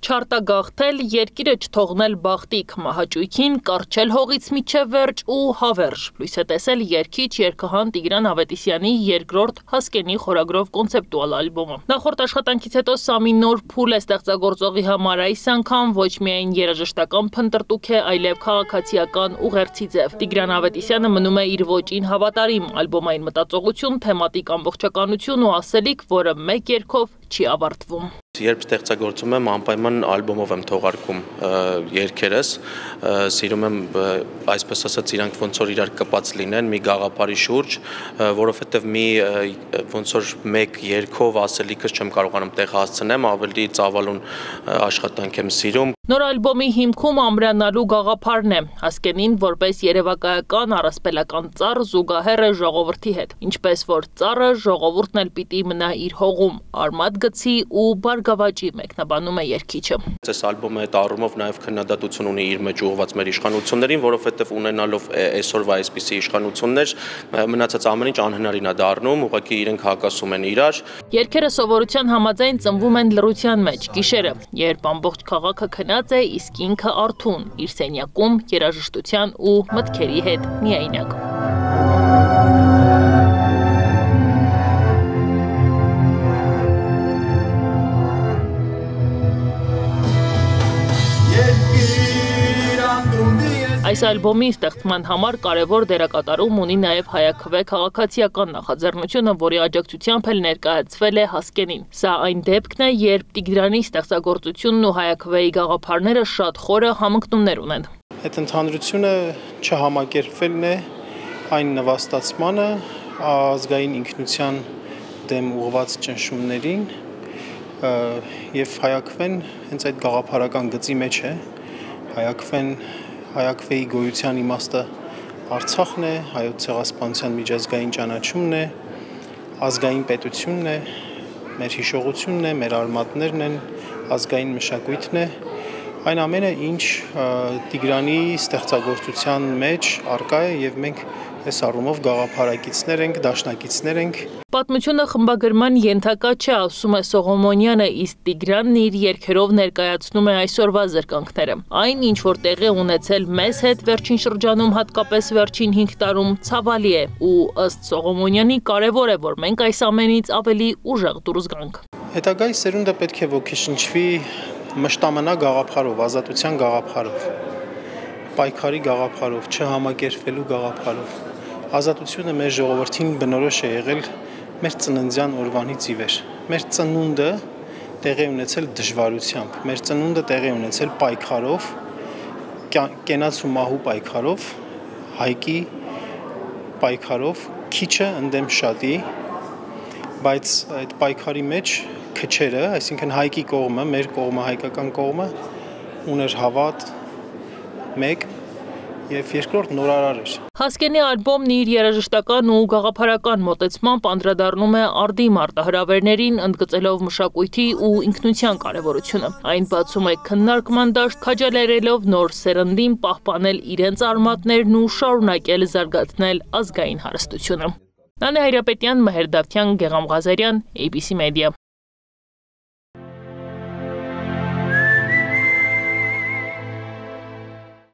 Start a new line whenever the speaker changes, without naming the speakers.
Չարտագաղթել, երկիրը չթողնել բախտիկ, մահաճույքին, կառչել հողից միջև վերջ ու հավերժ։ Լույս է տեսել երգիչ երգահան Տիգրան Ավետիսյանի երկրորդ Հասկենի խորագրով կոնցեպտուալ ալբոմը։ Նախորդ աշխատանքից հետո սա մի նոր փուլ է ստեղծագործողի համար, այս անգամ ոչ միայն երաժշտական փնտրտուք է, այլև քաղաքացիական ուղերձի ձև։ Տիգրան Ավետիսյանը մնում է իր ոճին հավատարիմ, ալբոմային մտածողություն, թեմատիկ ամբողջականություն ու ասելիք, որը մեկ երգով չի ավարտվում։
Երբ ստեղծագործում եմ, անպայման ալբոմով եմ թողարկում երգերս, սիրում եմ, այսպես ասած, իրանք ոնց որ իրար կպած լինեն մի գաղափարի շուրջ, որովհետև մի ոնց որ մեկ երգով ասելիքս չեմ կարողանում տեղ հասցնեմ, ավելի ծավալուն աշխատանք եմ սիրում։
Նոր ալբոմի հիմքում ամրանալու գաղափարն է, Հասկենին որպես երևակայական առասպելական ծառ զուգահեռ է ժողովրդի հետ, ինչպես որ ծառը ժողովուրդն էլ պիտի մնա իր հողում, արմատ գցի ու բարգավաճի, մեկնաբանում է երգիչը։
Այս ալբոմը այդ առումով նաև քննադատություն ունի իր մեջ ուղղված մեր իշխանություններին, որովհետև ունենալով այսօրվա այսպիսի իշխանություններ, մնացած ամեն ինչ անհնարին է դառնում, ուղղակի իրենք հակասում են իրար։
Երգերը սովորության համաձայն ծնվում են լռության մեջ, գիշերը, երբ ամբողջ քաղաքը քնած է, իսկ ինքը արթուն, իր սենյակում, երաժշտության ու մտքերի հետ միայնակ։ Այս ալբոմի ստեղծման համար կարևոր դերակատարում ունի նաև հայաքվե քաղաքացիական նախաձեռնությունը, որի աջակցությամբ էլ ներկայացվել է Հասկենին։ Սա այն դեպքն է, երբ Տիգրանի ստեղծագործությունն ու հայաքվեի գաղափարները շատ խորը համընկնումներ ունեն։
Այդ ընդհանրությունը չհամակերպվելն է այն նվաստացմանը, ազգային ինքնության դեմ ուղղված ճնշումներին եւ հայաքվեն հենց այդ գաղափարական գծի մեջ է, հայաքվեի գոյության իմաստը Արցախն է, հայոց ցեղասպանության միջազգային ճանաչումն է, ազգային պետությունն է, մեր հիշողությունն է, մեր արմատներն են, ազգային մշակույթն է, այն ամենը, ինչ Տիգրանի ստեղծագործության մեջ առկա է եւ մենք այս առումով գաղափարակիցներ ենք, դաշնակիցներ ենք։
Պատմությունը խմբագրման ենթակա չէ, ասում է Սողոմոնյանը, իսկ Տիգրանն իր երգերով ներկայացնում է այսօրվա զրկանքները։ Այն, ինչ որ տեղի ունեցել մեզ հետ վերջին շրջանում, հատկապես վերջին 5 տարում, ցավալի է ու ըստ Սողոմոնյանի կարևոր է, որ մենք այս ամենից ավելի ուժեղ դուրս գանք։
Հետագայի սերունդը պետք է ոգեշնչվի մշտամնա գաղափարով, ազատության գաղափարով, պայքարի գաղափարով, չհամակերպվելու գաղափարով։ Ազատությունը մեր ժողովրդին բնորոշ է եղել մեր ծննդյան օրվանից ի վեր։ Մեր ծնունդը տեղի ունեցել դժվարությամբ, մեր ծնունդը տեղի ունեցել պայքարով, կենաց ու մահու պայքարով, հայկի պայքարով, քիչը ընդդեմ շատի, բայց այդ պայքարի մեջ քչերը, այսինքն հայկի կողմը, մեր կողմը, հայկական կողմը ուներ հավատ, մեկ եւ երկրորդ նորարար էր։
Հասկենի ալբոմն իր երաժշտական ու գաղափարական մոտեցմամբ անդրադառնում է արդի մարտահրավերներին, ընդգծելով մշակույթի ու ինքնության կարևորությունը։ Այն բացում է քննարկման դաշտ, քաջալերելով նոր սերնդին պահպանել իրենց արմատներն ու շարունակել զարգացնել ազգային հարստությունը։ Նանե Հայրապետյան, Մհեր Դավթյան, Գեղամ Ղազարյան, ABC Media։